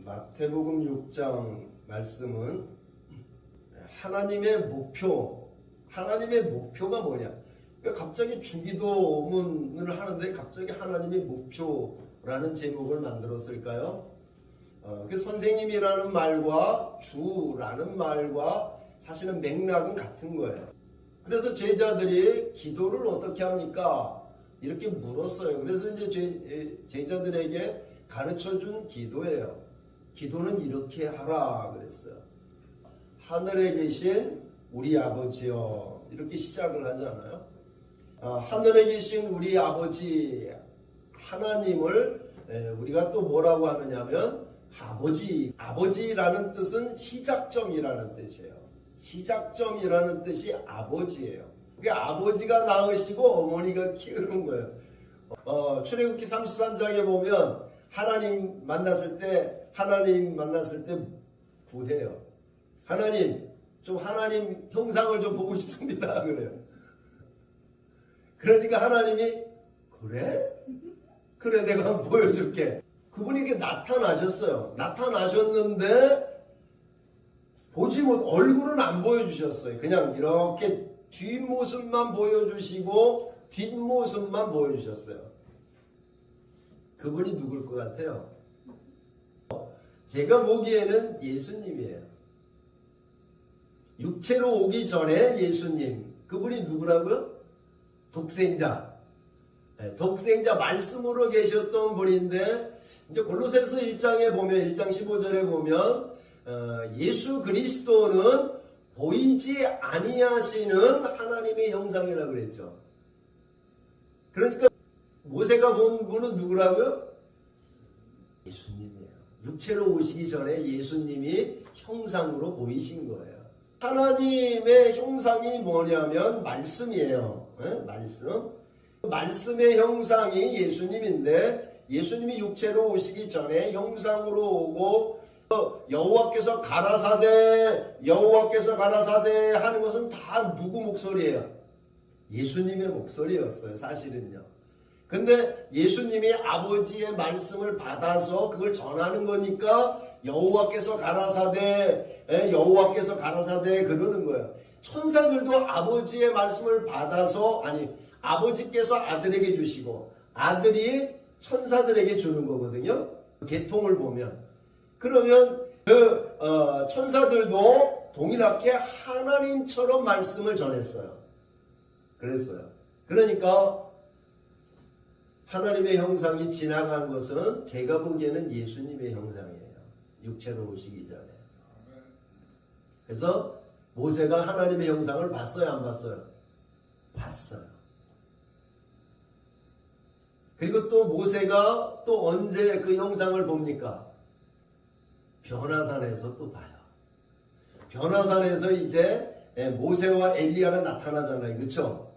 마태복음 6장 말씀은 하나님의 목표가 뭐냐? 왜 갑자기 주기도문을 하는데 갑자기 하나님의 목표라는 제목을 만들었을까요? 그 선생님이라는 말과 주라는 말과 사실은 맥락은 같은 거예요. 그래서 제자들이 기도를 어떻게 합니까? 이렇게 물었어요. 그래서 이제 제자들에게 가르쳐준 기도예요. 기도는 이렇게 하라 그랬어요. 하늘에 계신 우리 아버지여, 이렇게 시작을 하잖아요. 하늘에 계신 우리 아버지 하나님을 우리가 또 뭐라고 하느냐면 아버지라는 뜻은 시작점이라는 뜻이에요. 시작점이라는 뜻이 아버지예요. 그게 아버지가 낳으시고 어머니가 키우는 거예요. 출애굽기 33장에 보면 하나님 만났을 때 구해요. 하나님 형상을 좀 보고 싶습니다. 그래요. 그러니까 하나님이 그래 내가 한번 보여줄게. 그분이 이렇게 나타나셨어요. 나타나셨는데 얼굴은 안 보여주셨어요. 그냥 이렇게 뒷모습만 보여주시고 뒷모습만 보여주셨어요. 그분이 누굴 것 같아요? 제가 보기에는 예수님이에요. 육체로 오기 전에 예수님. 그분이 누구라고요? 독생자 말씀으로 계셨던 분인데, 이제 골로새서 1장에 보면 1장 15절에 보면 예수 그리스도는 보이지 아니하시는 하나님의 형상이라고 그랬죠. 그러니까 모세가 본 분은 누구라고요? 예수님이에요. 육체로 오시기 전에 예수님이 형상으로 보이신 거예요. 하나님의 형상이 뭐냐면 말씀이에요. 말씀의 형상이 예수님인데, 예수님이 육체로 오시기 전에 형상으로 오고 여호와께서 가라사대 하는 것은 다 누구 목소리예요? 예수님의 목소리였어요, 사실은요. 근데 예수님이 아버지의 말씀을 받아서 그걸 전하는 거니까 여호와께서 가라사대 그러는 거예요. 천사들도 아버지의 말씀을 받아서, 아버지께서 아들에게 주시고 아들이 천사들에게 주는 거거든요. 계통을 보면. 그러면 천사들도 동일하게 하나님처럼 말씀을 전했어요. 그랬어요. 그러니까 하나님의 형상이 지나간 것은 제가 보기에는 예수님의 형상이에요. 육체로 오시기 전에. 그래서 모세가 하나님의 형상을 봤어요, 안 봤어요? 봤어요. 그리고 또 모세가 또 언제 그 형상을 봅니까? 변화산에서 또 봐요. 변화산에서 이제 모세와 엘리야가 나타나잖아요. 그렇죠?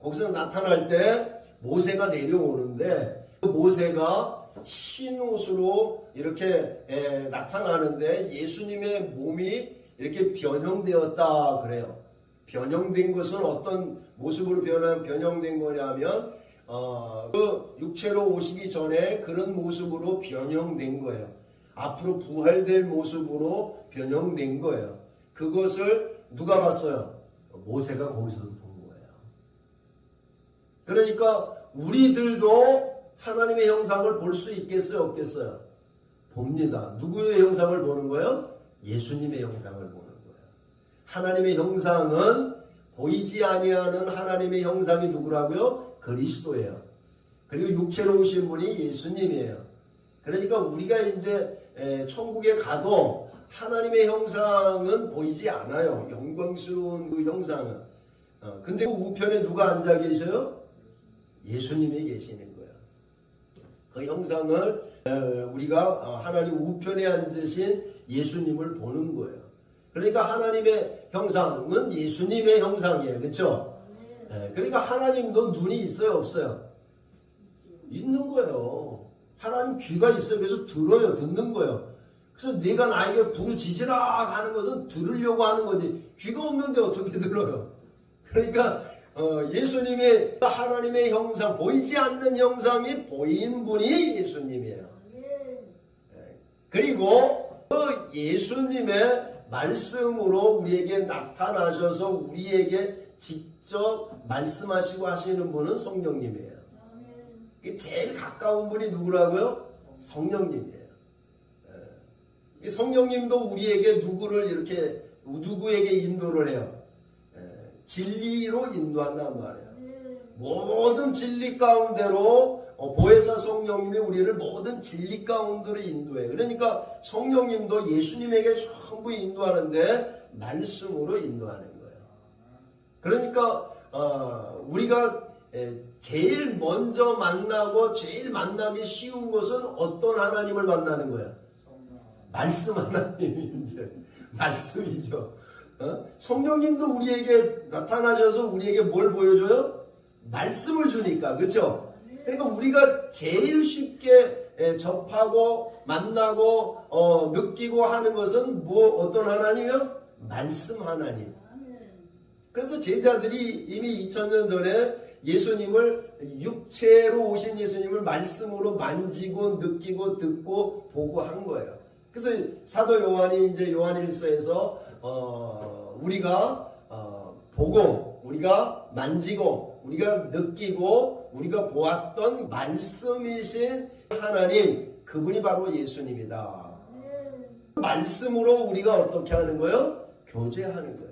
거기서 나타날 때 모세가 내려오는데, 그 모세가 흰 옷으로 이렇게 나타나는데 예수님의 몸이 이렇게 변형되었다 그래요. 변형된 것은 어떤 모습으로 변형된 거냐면 그 육체로 오시기 전에 그런 모습으로 변형된 거예요. 앞으로 부활될 모습으로 변형된 거예요. 그것을 누가 봤어요? 모세가 거기서도 본 거예요. 그러니까 우리들도 하나님의 형상을 볼 수 있겠어요, 없겠어요? 봅니다. 누구의 형상을 보는 거예요? 예수님의 형상을 보는 거예요. 하나님의 형상은 보이지 아니하는 하나님의 형상이 누구라고요? 그리스도예요. 그리고 육체로 오신 분이 예수님이에요. 그러니까 우리가 이제 천국에 가도 하나님의 형상은 보이지 않아요. 영광스러운 그 형상은. 근데 그 우편에 누가 앉아 계셔요? 예수님이 계시는 거예요. 그 형상을 우리가 하나님 우편에 앉으신 예수님을 보는 거예요. 그러니까 하나님의 형상은 예수님의 형상이에요. 그렇죠? 그러니까 하나님도 눈이 있어요, 없어요? 있는 거예요. 하나님 귀가 있어요. 그래서 들어요, 듣는 거예요. 그래서 네가 나에게 부르짖으라 하는 것은 들으려고 하는 거지, 귀가 없는데 어떻게 들어요? 그러니까 예수님의 하나님의 형상, 보이지 않는 형상이 보인 분이 예수님이에요. 그리고 그 예수님의 말씀으로 우리에게 나타나셔서 우리에게 직접 말씀하시고 하시는 분은 성령님이에요. 제일 가까운 분이 누구라고요? 성령님이에요. 성령님도 우리에게 누구에게 인도를 해요? 진리로 인도한단 말이에요. 모든 진리 가운데로 보혜사 성령님이 우리를 모든 진리 가운데로 인도해요. 그러니까 성령님도 예수님에게 전부 인도하는데 말씀으로 인도하는 거예요. 그러니까 우리가 제일 먼저 만나고 제일 만나기 쉬운 것은 어떤 하나님을 만나는 거예요? 말씀 하나님이 이제 말씀이죠. 성령님도 우리에게 나타나셔서 우리에게 뭘 보여줘요? 말씀을 주니까. 그렇죠? 그러니까 우리가 제일 쉽게 접하고 만나고 느끼고 하는 것은 어떤 하나님이요? 말씀 하나님. 그래서 제자들이 이미 2000년 전에 예수님을 육체로 오신 예수님을 말씀으로 만지고 느끼고 듣고 보고 한 거예요. 그래서 사도 요한이 이제 요한일서에서 우리가 보고 우리가 만지고 우리가 느끼고 우리가 보았던 말씀이신 하나님, 그분이 바로 예수님이다. 말씀으로 우리가 어떻게 하는 거예요? 교제하는 거예요.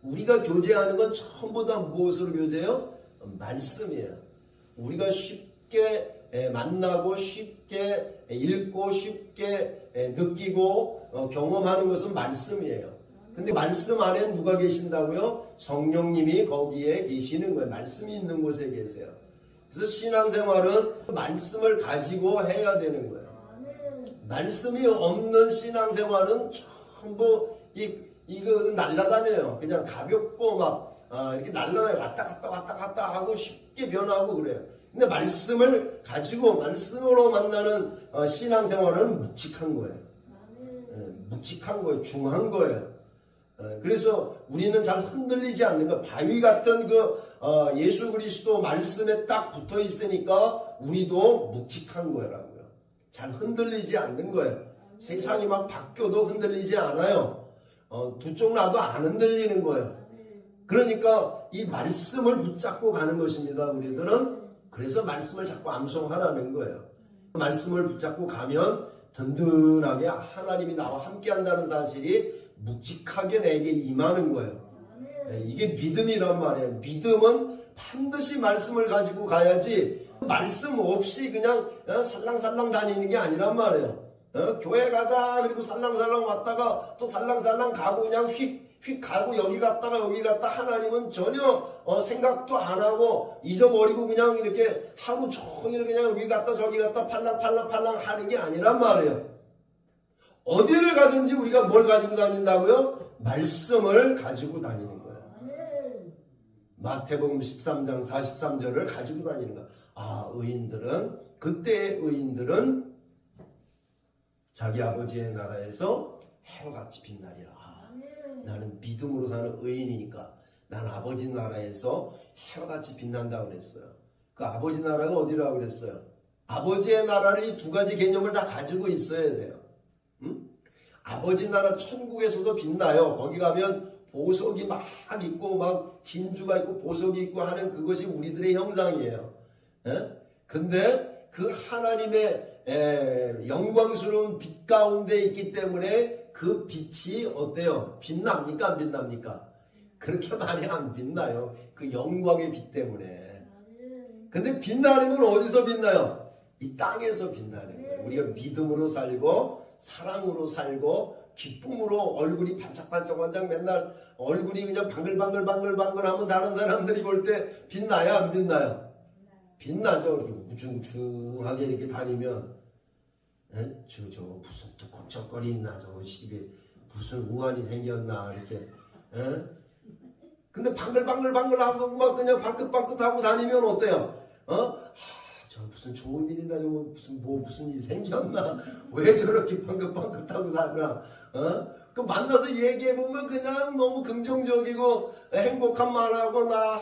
우리가 교제하는 건 전부 다 무엇으로 교제해요? 말씀이에요. 우리가 쉽게 만나고 쉽게 읽고 쉽게 느끼고 경험하는 것은 말씀이에요. 근데 말씀 안에 누가 계신다고요? 성령님이 거기에 계시는 거예요. 말씀이 있는 곳에 계세요. 그래서 신앙생활은 말씀을 가지고 해야 되는 거예요. 말씀이 없는 신앙생활은 전부 이거 날아다녀요. 그냥 가볍고 막 이렇게 날아다녀요. 왔다 갔다 하고 쉽게 변하고 그래요. 근데 말씀을 가지고 말씀으로 만나는 신앙생활은 묵직한 거예요. 묵직한 거예요. 중한 거예요. 그래서 우리는 잘 흔들리지 않는 거. 바위 같은 예수 그리스도 말씀에 딱 붙어 있으니까 우리도 묵직한 거라고요. 잘 흔들리지 않는 거예요. 세상이 막 바뀌어도 흔들리지 않아요. 두 쪽 나도 안 흔들리는 거예요. 그러니까 이 말씀을 붙잡고 가는 것입니다. 우리들은 그래서 말씀을 자꾸 암송하라는 거예요. 말씀을 붙잡고 가면 든든하게 하나님이 나와 함께 한다는 사실이 묵직하게 내게 임하는 거예요. 이게 믿음이란 말이에요. 믿음은 반드시 말씀을 가지고 가야지 말씀 없이 그냥 살랑살랑 다니는 게 아니란 말이에요. 교회 가자 그리고 살랑살랑 왔다가 또 살랑살랑 가고 그냥 휙 가고 여기 갔다가 여기 갔다 하나님은 전혀 생각도 안 하고 잊어버리고 그냥 이렇게 하루 종일 그냥 여기 갔다 저기 갔다 팔랑팔랑 하는 게 아니란 말이에요. 어디를 가든지 우리가 뭘 가지고 다닌다고요? 말씀을 가지고 다니는 거예요. 마태복음 13장 43절을 가지고 다니는 거예요. 그때의 의인들은 자기 아버지의 나라에서 해와같이 빛나리라. 나는 믿음으로 사는 의인이니까 나는 아버지 나라에서 해와같이 빛난다고 그랬어요. 그 아버지 나라가 어디라고 그랬어요? 아버지의 나라를 이 두 가지 개념을 다 가지고 있어야 돼요. 아버지 나라 천국에서도 빛나요. 거기 가면 보석이 막 있고 막 진주가 있고 보석이 있고 하는 그것이 우리들의 형상이에요. 근데 그 하나님의 영광스러운 빛 가운데 있기 때문에 그 빛이 어때요? 빛납니까? 안 빛납니까? 그렇게 많이 안 빛나요. 그 영광의 빛 때문에. 근데 빛나는 건 어디서 빛나요? 이 땅에서 빛나는 거예요. 우리가 믿음으로 살고 사랑으로 살고 기쁨으로 얼굴이 반짝반짝 맨날 얼굴이 그냥 방글방글 하면 다른 사람들이 볼 때 빛나요? 안 빛나요? 빛나죠. 이렇게 우중충하게 이렇게 다니면 저 무슨 또 걱정거리 있나 저거 집에 무슨 우환이 생겼나 이렇게 근데 방글방글하고 막 그냥 방긋방긋하고 다니면 어때요? 저 무슨 좋은 일이나 저거 무슨 일이 생겼나? 왜 저렇게 방긋방긋하고 사나? 그 만나서 얘기해보면 그냥 너무 긍정적이고 행복한 말하고 나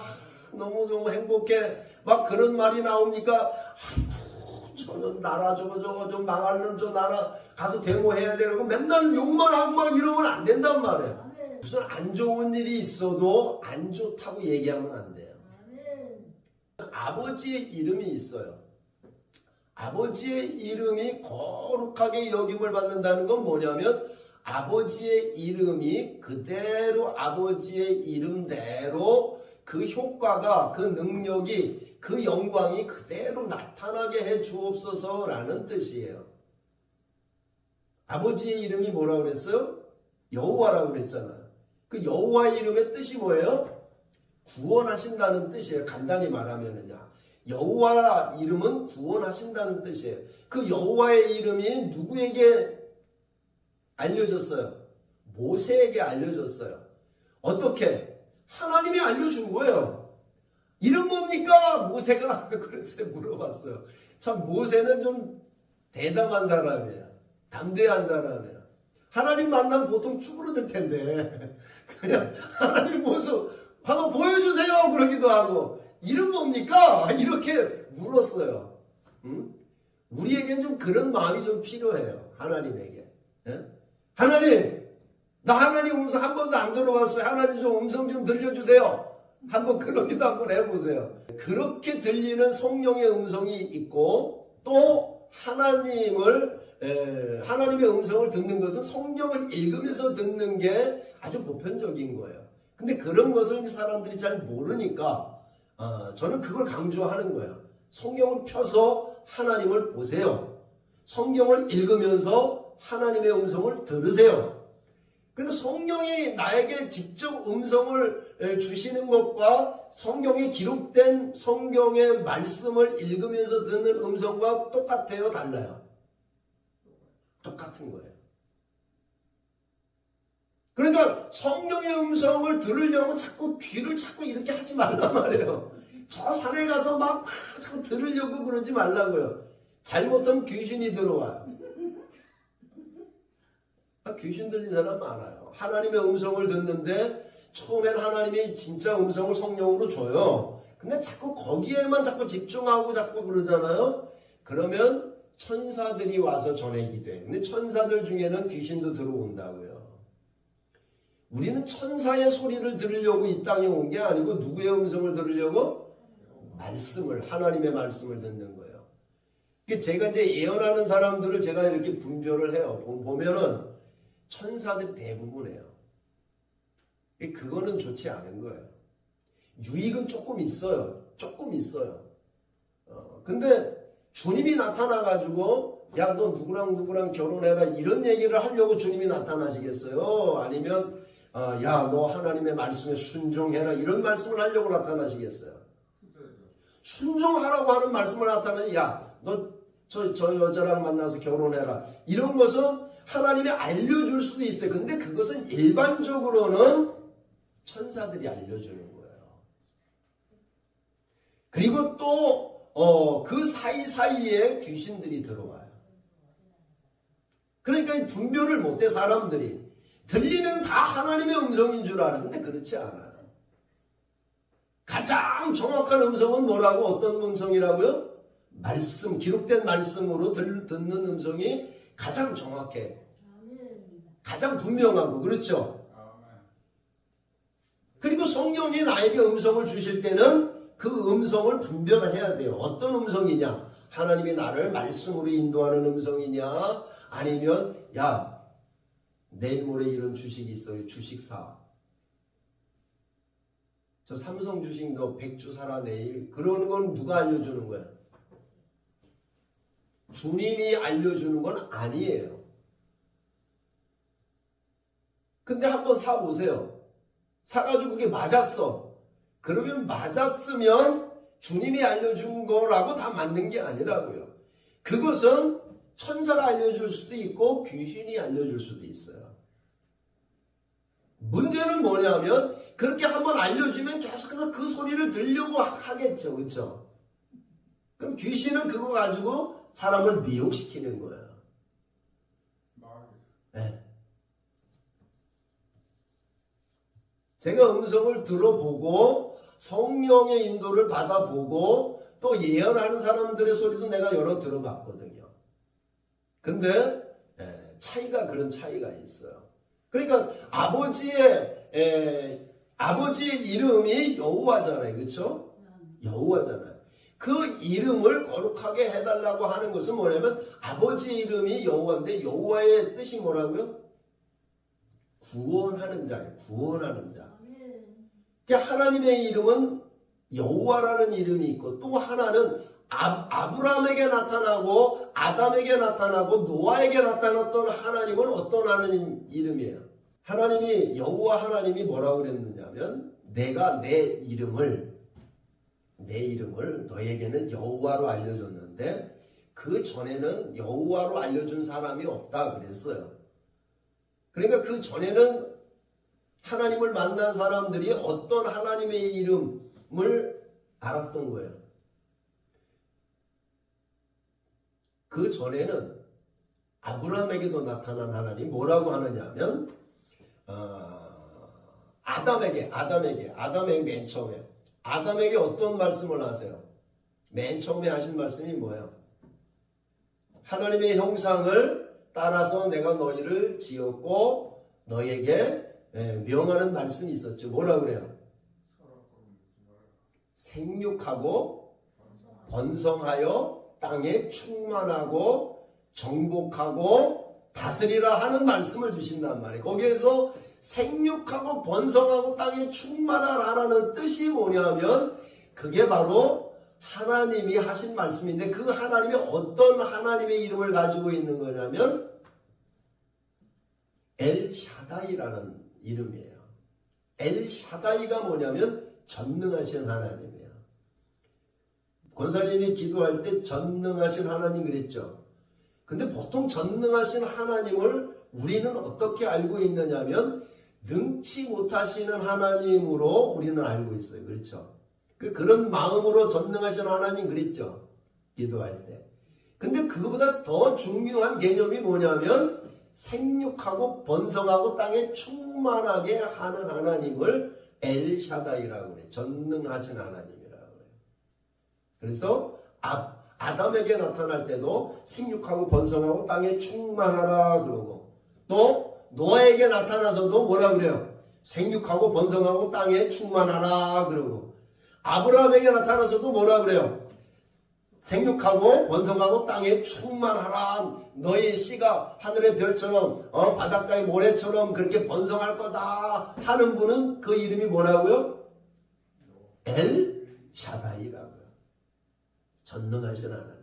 너무 행복해 막 그런 말이 나오니까 아이고 저는 나라 저거 좀 망할 놈 저 나라 가서 데모해야 되고 맨날 욕만 하고 막 이러면 안 된단 말이에요. 무슨 안 좋은 일이 있어도 안 좋다고 얘기하면 안 돼요. 아버지의 이름이 있어요. 아버지의 이름이 거룩하게 여김을 받는다는 건 뭐냐면 아버지의 이름이 그대로 아버지의 이름대로 그 효과가 그 능력이 그 영광이 그대로 나타나게 해 주옵소서라는 뜻이에요. 아버지의 이름이 뭐라고 그랬어요? 여호와라고 그랬잖아요. 그 여호와의 이름의 뜻이 뭐예요? 구원하신다는 뜻이에요. 간단히 말하면은요. 여호와 이름은 구원하신다는 뜻이에요. 그 여호와의 이름이 누구에게 알려졌어요? 모세에게 알려졌어요. 어떻게? 하나님이 알려준 거예요. 이름 뭡니까? 모세가 그래서 물어봤어요. 참 모세는 좀 대담한 사람이에요. 담대한 사람이에요. 하나님 만나면 보통 쭈그러들 텐데 그냥 하나님 모습 한번 보여주세요 그러기도 하고 이름 뭡니까? 이렇게 물었어요. 응? 우리에겐 좀 그런 마음이 좀 필요해요. 하나님에게. 예? 하나님, 나 하나님 음성 한 번도 안 들어봤어요. 하나님 좀 음성 좀 들려주세요. 한번 그러기도 한번 해보세요. 그렇게 들리는 성령의 음성이 있고 또 하나님의 음성을 듣는 것은 성경을 읽으면서 듣는 게 아주 보편적인 거예요. 근데 그런 것을 사람들이 잘 모르니까 저는 그걸 강조하는 거예요. 성경을 펴서 하나님을 보세요. 성경을 읽으면서 하나님의 음성을 들으세요. 그러니까 성령이 나에게 직접 음성을 주시는 것과 성경에 기록된 성경의 말씀을 읽으면서 듣는 음성과 똑같아요? 달라요? 똑같은 거예요. 그러니까 성령의 음성을 들으려면 자꾸 귀를 자꾸 이렇게 하지 말란 말이에요. 저 산에 가서 막 자꾸 들으려고 그러지 말라고요. 잘못하면 귀신이 들어와요. 귀신 들린 사람 많아요. 하나님의 음성을 듣는데 처음엔 하나님이 진짜 음성을 성령으로 줘요. 근데 자꾸 거기에만 자꾸 집중하고 자꾸 그러잖아요. 그러면 천사들이 와서 전해기도 해. 근데 천사들 중에는 귀신도 들어온다고요. 우리는 천사의 소리를 들으려고 이 땅에 온 게 아니고 누구의 음성을 들으려고? 말씀을, 하나님의 말씀을 듣는 거예요. 제가 이제 예언하는 사람들을 제가 이렇게 분별을 해요. 보면은 천사들이 대부분이에요. 그거는 좋지 않은 거예요. 유익은 조금 있어요. 조금 있어요. 근데 주님이 나타나가지고 야, 너 누구랑 결혼해라 이런 얘기를 하려고 주님이 나타나시겠어요? 아니면 야, 너 하나님의 말씀에 순종해라 이런 말씀을 하려고 나타나시겠어요? 순종하라고 하는 말씀을 나타나니 야, 너 저 여자랑 만나서 결혼해라 이런 것은 하나님이 알려줄 수도 있어요. 근데 그것은 일반적으로는 천사들이 알려주는 거예요. 그리고 또 그 사이사이에 귀신들이 들어와요. 그러니까 분별을 못해 사람들이. 들리면 다 하나님의 음성인 줄 아는데 그렇지 않아요. 가장 정확한 음성은 뭐라고? 어떤 음성이라고요? 말씀, 기록된 말씀으로 듣는 음성이 가장 정확해. 가장 분명하고 그렇죠? 그리고 성령이 나에게 음성을 주실 때는 그 음성을 분별해야 돼요. 어떤 음성이냐? 하나님이 나를 말씀으로 인도하는 음성이냐? 아니면 야, 내일 모레 이런 주식이 있어요. 주식 사. 저 삼성 주식 너 100주 사라 내일. 그러는 건 누가 알려주는 거야? 주님이 알려주는 건 아니에요. 근데 한번 사보세요. 사가지고 그게 맞았어. 그러면 맞았으면 주님이 알려준 거라고 다 맞는 게 아니라고요. 그것은 천사가 알려줄 수도 있고 귀신이 알려줄 수도 있어요. 문제는 뭐냐면 그렇게 한번 알려주면 계속해서 그 소리를 들으려고 하겠죠. 그렇죠? 그럼 귀신은 그거 가지고 사람을 미혹시키는 거예요. 네. 제가 음성을 들어보고 성령의 인도를 받아보고 또 예언하는 사람들의 소리도 내가 여러 들어봤거든요. 근데 차이가 그런 차이가 있어요. 그러니까 아버지의 이름이 여호와잖아요. 그렇죠? 여호와잖아요. 그 이름을 거룩하게 해달라고 하는 것은 뭐냐면 아버지 이름이 여호와인데 여호와의 뜻이 뭐라고요? 구원하는 자예요. 구원하는 자. 그러니까 하나님의 이름은 여호와라는 이름이 있고 또 하나는 아브라함에게 나타나고 아담에게 나타나고 노아에게 나타났던 하나님은 어떤 하나님 이름이에요? 하나님이 여호와 하나님이 뭐라고 그랬느냐면 내가 내 이름을 너에게는 여호와로 알려줬는데 그 전에는 여호와로 알려준 사람이 없다 그랬어요. 그러니까 그 전에는 하나님을 만난 사람들이 어떤 하나님의 이름을 알았던 거예요. 그 전에는 아브라함에게도 나타난 하나님 뭐라고 하느냐면 아담에게 맨 처음에 아담에게 어떤 말씀을 하세요? 맨 처음에 하신 말씀이 뭐예요? 하나님의 형상을 따라서 내가 너희를 지었고 너에게 명하는 말씀이 있었죠. 뭐라고 그래요? 생육하고 번성하여 땅에 충만하고 정복하고 다스리라 하는 말씀을 주신단 말이에요. 거기에서 생육하고 번성하고 땅에 충만하라는 뜻이 뭐냐면 그게 바로 하나님이 하신 말씀인데 그 하나님이 어떤 하나님의 이름을 가지고 있는 거냐면 엘샤다이라는 이름이에요. 엘샤다이가 뭐냐면 전능하신 하나님이에요. 권사님이 기도할 때 전능하신 하나님 그랬죠. 근데 보통 전능하신 하나님을 우리는 어떻게 알고 있느냐면 능치 못하시는 하나님으로 우리는 알고 있어요. 그렇죠? 그런 마음으로 전능하신 하나님 그랬죠. 기도할 때. 근데 그거보다 더 중요한 개념이 뭐냐면 생육하고 번성하고 땅에 충만하게 하는 하나님을 엘샤다이라고 그래요. 전능하신 하나님이라고 그래요. 그래서 아담에게 나타날 때도 생육하고 번성하고 땅에 충만하라 그러고 또 노아에게 나타나서도 뭐라 그래요? 생육하고 번성하고 땅에 충만하라 그러고 아브라함에게 나타나서도 뭐라 그래요? 생육하고 번성하고 땅에 충만하라. 너희 씨가 하늘의 별처럼 바닷가의 모래처럼 그렇게 번성할 거다 하는 분은 그 이름이 뭐라고요? 엘샤다이라고요. 전능하신 하나님.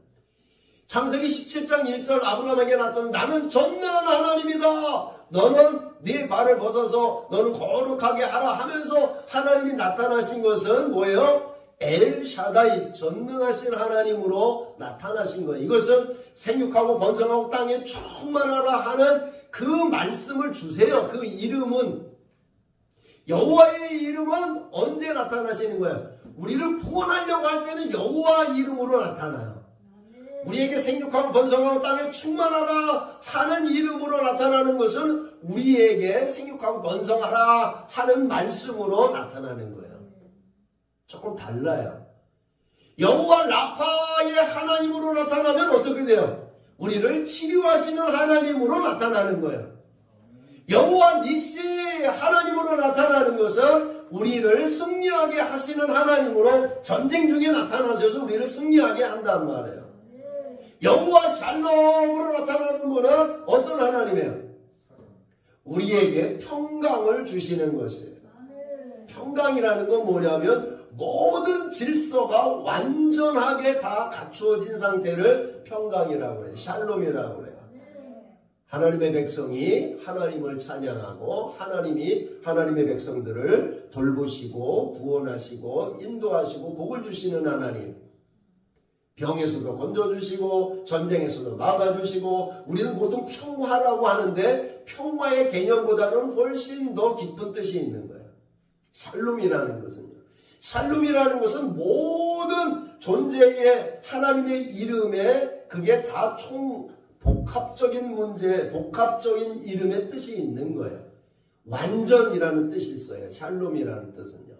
창세기 17장 1절 아브라함에게 나타난 나는 전능한 하나님이다. 너는 네 발을 벗어서 너는 거룩하게 하라 하면서 하나님이 나타나신 것은 뭐예요? 엘샤다이 전능하신 하나님으로 나타나신 거예요. 이것은 생육하고 번성하고 땅에 충만하라 하는 그 말씀을 주세요. 그 이름은 여호와의 이름은 언제 나타나시는 거예요? 우리를 구원하려고 할 때는 여호와 이름으로 나타나요. 우리에게 생육하고 번성하고 땅에 충만하라 하는 이름으로 나타나는 것은 우리에게 생육하고 번성하라 하는 말씀으로 나타나는 거예요. 조금 달라요. 여호와 라파의 하나님으로 나타나면 어떻게 돼요? 우리를 치료하시는 하나님으로 나타나는 거예요. 여호와 니시 하나님으로 나타나는 것은 우리를 승리하게 하시는 하나님으로 전쟁 중에 나타나셔서 우리를 승리하게 한단 말이에요. 여호와 샬롬으로 나타나는 분은 어떤 하나님이에요? 우리에게 평강을 주시는 것이에요. 평강이라는 건 뭐냐면 모든 질서가 완전하게 다 갖추어진 상태를 평강이라고 해요. 샬롬이라고 해요. 하나님의 백성이 하나님을 찬양하고 하나님이 하나님의 백성들을 돌보시고 구원하시고 인도하시고 복을 주시는 하나님. 병에서도 건져주시고 전쟁에서도 막아주시고 우리는 보통 평화라고 하는데 평화의 개념보다는 훨씬 더 깊은 뜻이 있는 거예요. 샬롬이라는 것은요. 샬롬이라는 것은 모든 존재의 하나님의 이름에 그게 다 복합적인 문제, 복합적인 이름의 뜻이 있는 거예요. 완전이라는 뜻이 있어요. 샬롬이라는 뜻은요.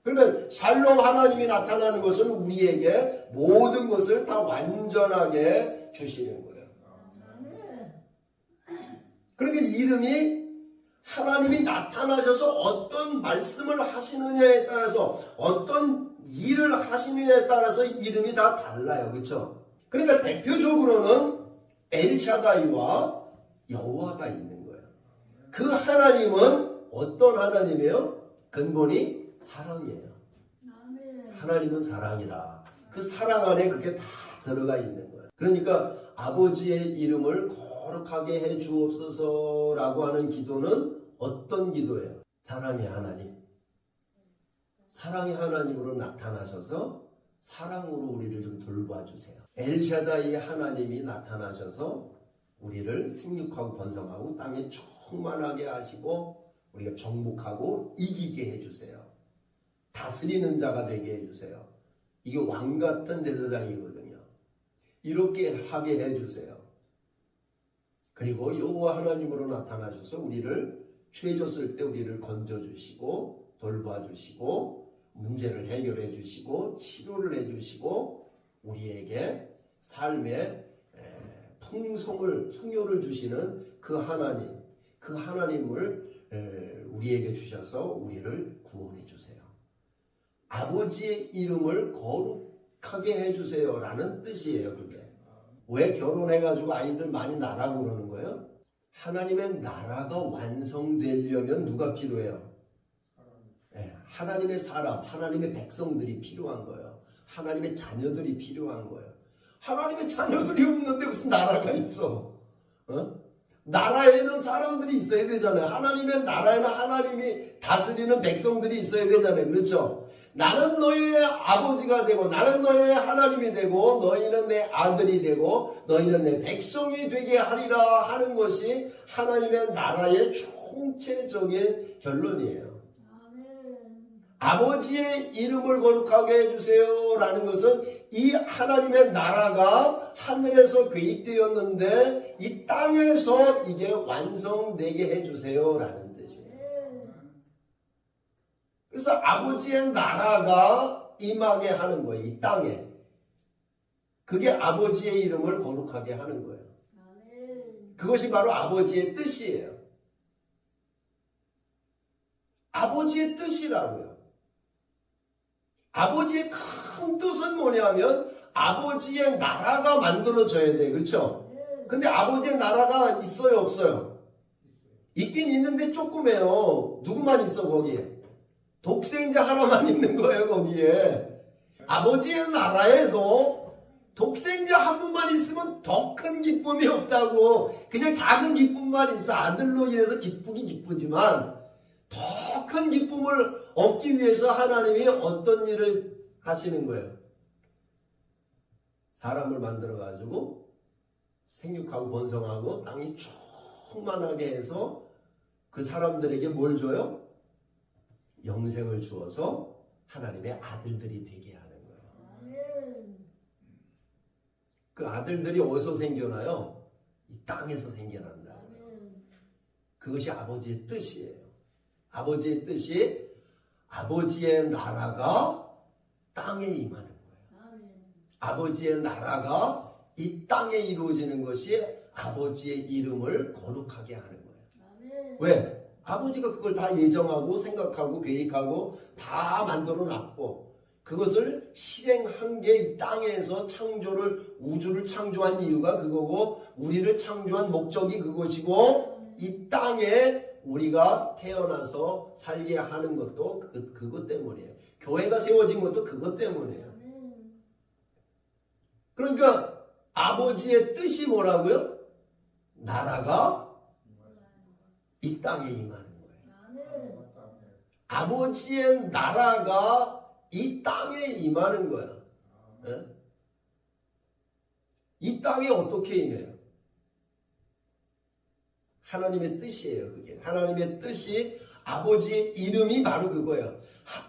그러면 샬롬 하나님이 나타나는 것은 우리에게 모든 것을 다 완전하게 주시는 거예요. 그러니까 이름이 하나님이 나타나셔서 어떤 말씀을 하시느냐에 따라서 어떤 일을 하시느냐에 따라서 이름이 다 달라요. 그렇죠? 그러니까 대표적으로는 엘샤다이와 여호와가 있는 거예요. 그 하나님은 어떤 하나님이에요? 근본이 사랑이에요. 하나님은 사랑이라. 그 사랑 안에 그게 다 들어가 있는 거예요. 그러니까 아버지의 이름을 거룩하게 해 주옵소서라고 하는 기도는 어떤 기도예요? 사랑의 하나님. 사랑의 하나님으로 나타나셔서 사랑으로 우리를 좀 돌봐주세요. 엘샤다이 하나님이 나타나셔서 우리를 생육하고 번성하고 땅에 충만하게 하시고 우리가 정복하고 이기게 해주세요. 다스리는 자가 되게 해주세요. 이게 왕같은 제사장이거든요. 이렇게 하게 해주세요. 그리고 여호와 하나님으로 나타나셔서 우리를 죄졌을 때 우리를 건져주시고 돌봐주시고 문제를 해결해 주시고 치료를 해주시고 우리에게 삶의 풍요를 주시는 그 하나님, 그 하나님을 우리에게 주셔서 우리를 구원해 주세요. 아버지의 이름을 거룩하게 해주세요 라는 뜻이에요. 그게 왜 결혼해가지고 아이들 많이 낳으라고 그러는 거예요? 하나님의 나라가 완성되려면 누가 필요해요? 하나님의 사람, 하나님의 백성들이 필요한 거예요. 하나님의 자녀들이 필요한 거예요. 하나님의 자녀들이 없는데 무슨 나라가 있어? 나라에는 사람들이 있어야 되잖아요. 하나님의 나라에는 하나님이 다스리는 백성들이 있어야 되잖아요. 그렇죠? 나는 너희의 아버지가 되고 나는 너희의 하나님이 되고 너희는 내 아들이 되고 너희는 내 백성이 되게 하리라 하는 것이 하나님의 나라의 총체적인 결론이에요. 아버지의 이름을 거룩하게 해주세요 라는 것은 이 하나님의 나라가 하늘에서 계획되었는데 이 땅에서 이게 완성되게 해주세요 라는 뜻이에요. 그래서 아버지의 나라가 임하게 하는 거예요. 이 땅에. 그게 아버지의 이름을 거룩하게 하는 거예요. 그것이 바로 아버지의 뜻이에요. 아버지의 뜻이라고요. 아버지의 큰 뜻은 뭐냐면 아버지의 나라가 만들어져야 돼. 그렇죠? 근데 아버지의 나라가 있어요? 없어요? 있긴 있는데 조그매요. 누구만 있어 거기에? 독생자 하나만 있는 거예요 거기에. 아버지의 나라에도 독생자 한 분만 있으면 더 큰 기쁨이 없다고. 그냥 작은 기쁨만 있어. 아들로 인해서 기쁘긴 기쁘지만 더 큰 기쁨을 얻기 위해서 하나님이 어떤 일을 하시는 거예요? 사람을 만들어 가지고 생육하고 번성하고 땅이 충만하게 해서 그 사람들에게 뭘 줘요? 영생을 주어서 하나님의 아들들이 되게 하는 거예요. 그 아들들이 어디서 생겨나요? 이 땅에서 생겨난다고요. 그것이 아버지의 뜻이에요. 아버지의 뜻이 아버지의 나라가 땅에 임하는 거예요. 아버지의 나라가 이 땅에 이루어지는 것이 아버지의 이름을 거룩하게 하는 거예요. 왜? 아버지가 그걸 다 예정하고 생각하고 계획하고 다 만들어 놨고 그것을 실행한 게 이 땅에서 우주를 창조한 이유가 그거고 우리를 창조한 목적이 그것이고 이 땅에 우리가 태어나서 살게 하는 것도 그것 때문이에요. 교회가 세워진 것도 그것 때문이에요. 그러니까 아버지의 뜻이 뭐라고요? 나라가 이 땅에 임하는 거예요. 아버지의 나라가 이 땅에 임하는 거예요. 이 땅에 어떻게 임해요? 하나님의 뜻이에요. 그게 하나님의 뜻이 아버지의 이름이 바로 그거예요.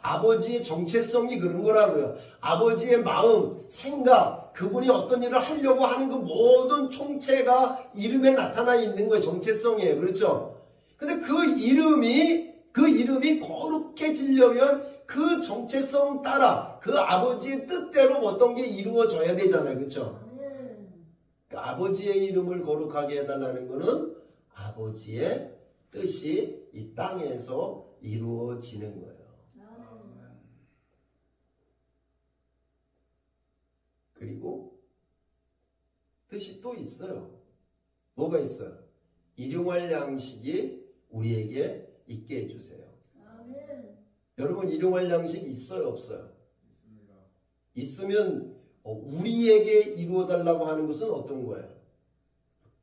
아버지의 정체성이 그런 거라고요. 아버지의 마음, 생각, 그분이 어떤 일을 하려고 하는 그 모든 총체가 이름에 나타나 있는 거예요. 정체성이에요. 그렇죠? 근데 그 이름이 그 이름이 거룩해지려면 그 정체성 따라 그 아버지의 뜻대로 어떤 게 이루어져야 되잖아요. 그렇죠? 그 아버지의 이름을 거룩하게 해달라는 것은 아버지의 뜻이 이 땅에서 이루어지는 거예요. 그리고 뜻이 또 있어요. 뭐가 있어요? 일용할 양식이 우리에게 있게 해주세요. 아멘. 여러분 일용할 양식 있어요? 없어요? 있습니다. 있으면 우리에게 이루어달라고 하는 것은 어떤 거예요?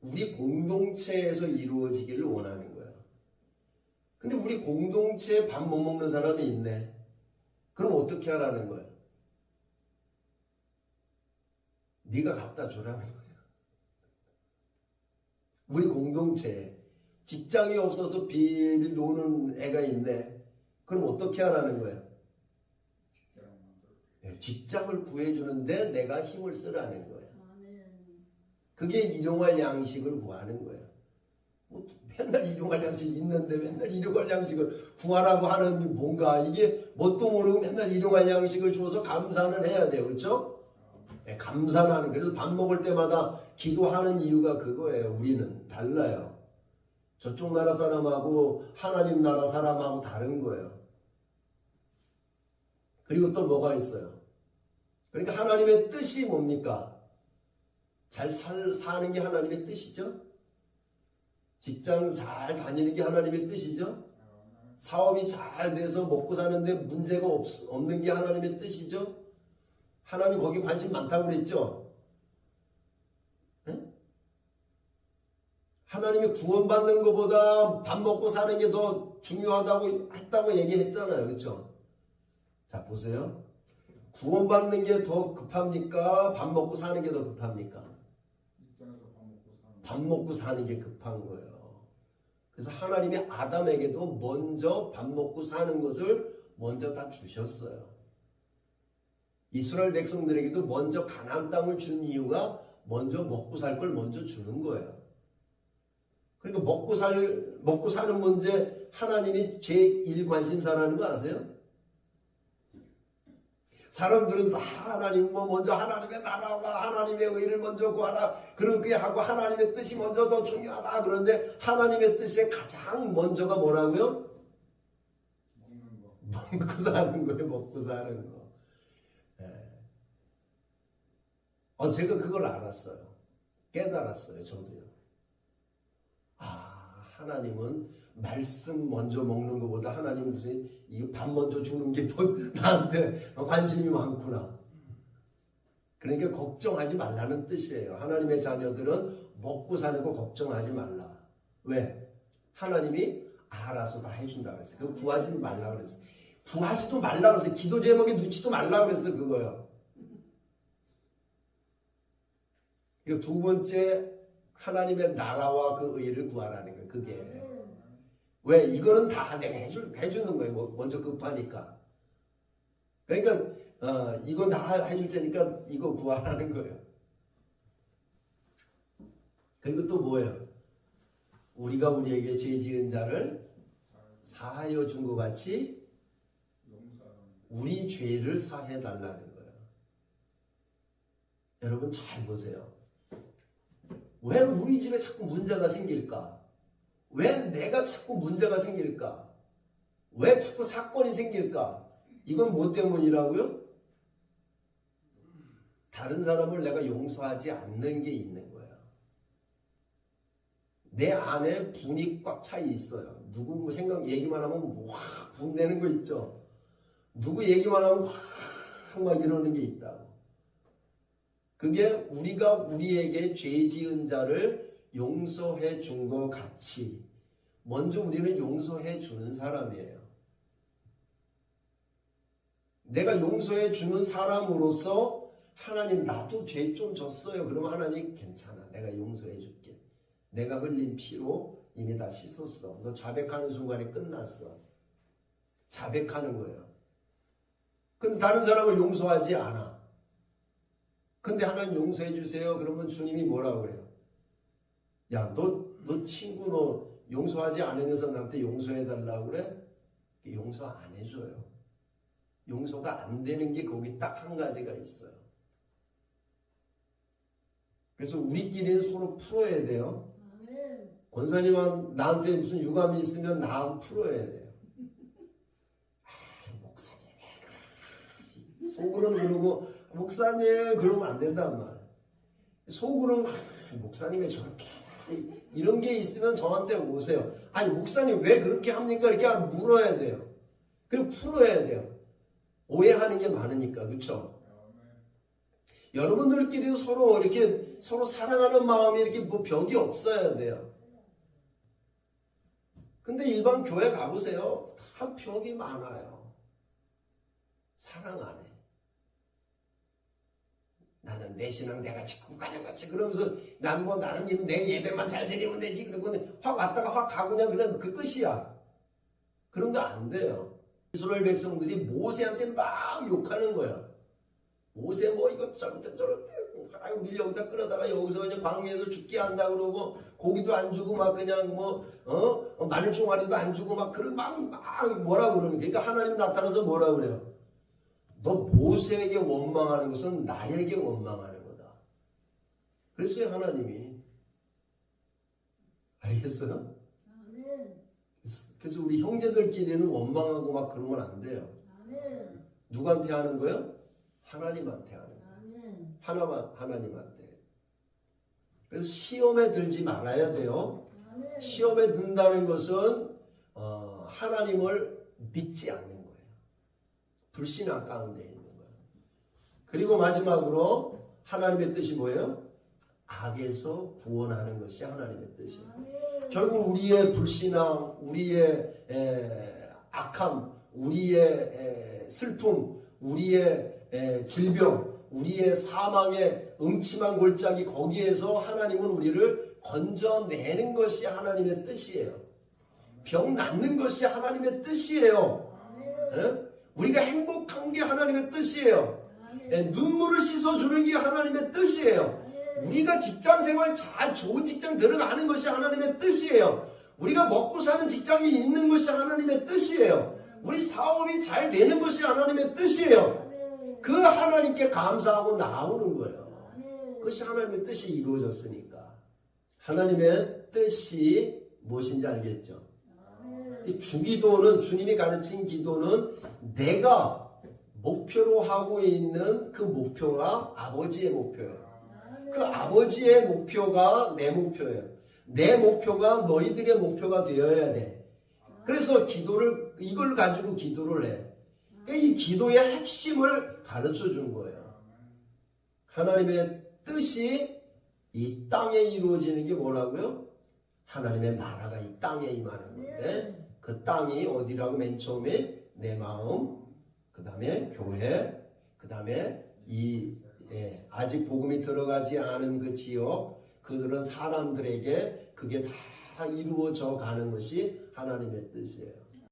우리 공동체에서 이루어지기를 원하는 거예요. 근데 우리 공동체에 밥 못 먹는 사람이 있네. 그럼 어떻게 하라는 거예요? 네가 갖다 주라는 거예요. 우리 공동체에 직장이 없어서 비일 노는 애가 있네. 그럼 어떻게 하라는 거예요? 직장을 구해주는데 내가 힘을 쓰라는 거예요. 그게 일용할 양식을 구하는 거예요. 뭐 맨날 일용할 양식 있는데 맨날 일용할 양식을 구하라고 하는 뭔가 이게 뭣도 모르고 맨날 일용할 양식을 주어서 감사는 해야 돼요. 그렇죠? 네, 감사는 하는. 그래서 밥 먹을 때마다 기도하는 이유가 그거예요. 우리는 달라요. 저쪽 나라 사람하고 하나님 나라 사람하고 다른 거예요. 그리고 또 뭐가 있어요? 그러니까 하나님의 뜻이 뭡니까? 잘 사는 게 하나님의 뜻이죠? 직장 잘 다니는 게 하나님의 뜻이죠? 사업이 잘 돼서 먹고 사는데 문제가 없는 게 하나님의 뜻이죠? 하나님 거기 관심 많다고 그랬죠? 네? 하나님이 구원받는 것보다 밥 먹고 사는 게 더 중요하다고 했다고 얘기했잖아요. 그렇죠? 자, 보세요. 구원받는 게 더 급합니까? 밥 먹고 사는 게 더 급합니까? 밥 먹고 사는 게 급한 거예요. 그래서 하나님이 아담에게도 먼저 밥 먹고 사는 것을 먼저 다 주셨어요. 이스라엘 백성들에게도 먼저 가나안 땅을 준 이유가 먼저 먹고 살 걸 먼저 주는 거예요. 그러니까 먹고 사는 문제 하나님이 제1 관심사라는 거 아세요? 사람들은 하나님 먼저 하나님의 나라와 하나님의 의를 먼저 구하라 그렇게 하고 하나님의 뜻이 먼저 더 중요하다. 그런데 하나님의 뜻에 가장 먼저가 뭐라고요? 먹고 사는 거예요. 먹고 사는 거. 제가 그걸 알았어요. 깨달았어요. 저도요. 하나님은 말씀 먼저 먹는 것보다 하나님은 무슨 이거 밥 먼저 주는 게 더 나한테 관심이 많구나. 그러니까 걱정하지 말라는 뜻이에요. 하나님의 자녀들은 먹고 사는 거 걱정하지 말라. 왜? 하나님이 알아서 다 해준다 그랬어요. 그거 구하지 말라 그랬어요. 구하지도 말라 그랬어요. 기도 제목에 넣지도 말라 그랬어요. 그거요. 그리고 두 번째 하나님의 나라와 그 의를 구하라는 거예요. 그게. 왜? 이거는 다 내가 해주는 거예요. 먼저 급하니까. 그러니까 이거 다 해줄 테니까 이거 구하라는 거예요. 그리고 또 뭐예요? 우리가 우리에게 죄 지은 자를 사하여 준 것 같이 우리 죄를 사해 달라는 거예요. 여러분 잘 보세요. 왜 우리 집에 자꾸 문제가 생길까? 왜 내가 자꾸 문제가 생길까? 왜 자꾸 사건이 생길까? 이건 뭐 때문이라고요? 다른 사람을 내가 용서하지 않는 게 있는 거예요. 내 안에 분이 꽉 차 있어요. 누구 얘기만 하면 확 분내는 거 있죠? 누구 얘기만 하면 확 막 이러는 게 있다고. 그게 우리가 우리에게 죄 지은 자를 용서해 준 것 같이 먼저 우리는 용서해 주는 사람이에요. 내가 용서해 주는 사람으로서 하나님 나도 죄 좀 졌어요. 그러면 하나님 괜찮아. 내가 용서해 줄게. 내가 흘린 피로 이미 다 씻었어. 너 자백하는 순간에 끝났어. 자백하는 거예요. 근데 다른 사람을 용서하지 않아. 근데 하나님 용서해 주세요. 그러면 주님이 뭐라고 그래요? 야, 너 친구 너 용서하지 않으면서 나한테 용서해 달라고 그래? 용서 안 해줘요. 용서가 안 되는 게 거기 딱 한 가지가 있어요. 그래서 우리끼리는 서로 풀어야 돼요. 권사님은 나한테 무슨 유감이 있으면 나 풀어야 돼요. 목사님 속으로는 그러고 목사님 그러면 안 된단 말이에요. 속으로는 목사님이 저렇게 이런 게 있으면 저한테 오세요. 아니 목사님 왜 그렇게 합니까? 이렇게 물어야 돼요. 그리고 풀어야 돼요. 오해하는 게 많으니까. 그렇죠? 여러분들끼리도 서로 이렇게 서로 사랑하는 마음이 이렇게 뭐 벽이 없어야 돼요. 근데 일반 교회 가보세요. 다 벽이 많아요. 사랑 안 해. 나는 내 신앙 내가 지키고 가는 거지. 그러면서 나는 내 예배만 잘 드리면 되지. 그러고 확 왔다가 확 가고 그냥 그 끝이야. 그런 거 안 돼요. 이스라엘 백성들이 모세한테 막 욕하는 거야. 모세 뭐 이거 잘못했 저렇대. 우리 여기다 끌어다가 여기서 그냥 광야에서 죽게 한다 그러고 고기도 안 주고 막 그냥 마늘 총알이도 안 주고 막 그런 막 뭐라 그러는 게. 그러니까 하나님 나타나서 뭐라 그래요? 너 모세에게 원망하는 것은 나에게 원망하는 거다. 그랬어요 하나님이. 알겠어요? 그래서 우리 형제들끼리는 원망하고 막 그러면 안 돼요. 누구한테 하는 거예요? 하나님한테 하는 거예요. 하나님한테. 그래서 시험에 들지 말아야 돼요. 시험에 든다는 것은 하나님을 믿지 않는 거예요. 불신앙 가운데 있는 거예요. 그리고 마지막으로 하나님의 뜻이 뭐예요? 악에서 구원하는 것이 하나님의 뜻이에요. 결국 우리의 불신앙, 우리의 악함, 우리의 슬픔, 우리의 질병, 우리의 사망의 음침한 골짜기 거기에서 하나님은 우리를 건져내는 것이 하나님의 뜻이에요. 병 낫는 것이 하나님의 뜻이에요. 우리가 행복한 게 하나님의 뜻이에요. 눈물을 씻어주는 게 하나님의 뜻이에요. 우리가 직장생활 잘 좋은 직장 들어가는 것이 하나님의 뜻이에요. 우리가 먹고 사는 직장이 있는 것이 하나님의 뜻이에요. 우리 사업이 잘 되는 것이 하나님의 뜻이에요. 그 하나님께 감사하고 나오는 거예요. 그것이 하나님의 뜻이 이루어졌으니까. 하나님의 뜻이 무엇인지 알겠죠? 이 주기도는, 주님이 가르친 기도는 내가 목표로 하고 있는 그 목표가 아버지의 목표예요. 그 아버지의 목표가 내 목표예요. 내 목표가 너희들의 목표가 되어야 돼. 그래서 이걸 가지고 기도를 해. 이 기도의 핵심을 가르쳐 준 거예요. 하나님의 뜻이 이 땅에 이루어지는 게 뭐라고요? 하나님의 나라가 이 땅에 임하는 건데, 그 땅이 어디라고? 맨 처음에 내 마음, 그 다음에 교회, 그 다음에 아직 복음이 들어가지 않은 그 지역, 그런 사람들에게 그게 다 이루어져 가는 것이 하나님의 뜻이에요.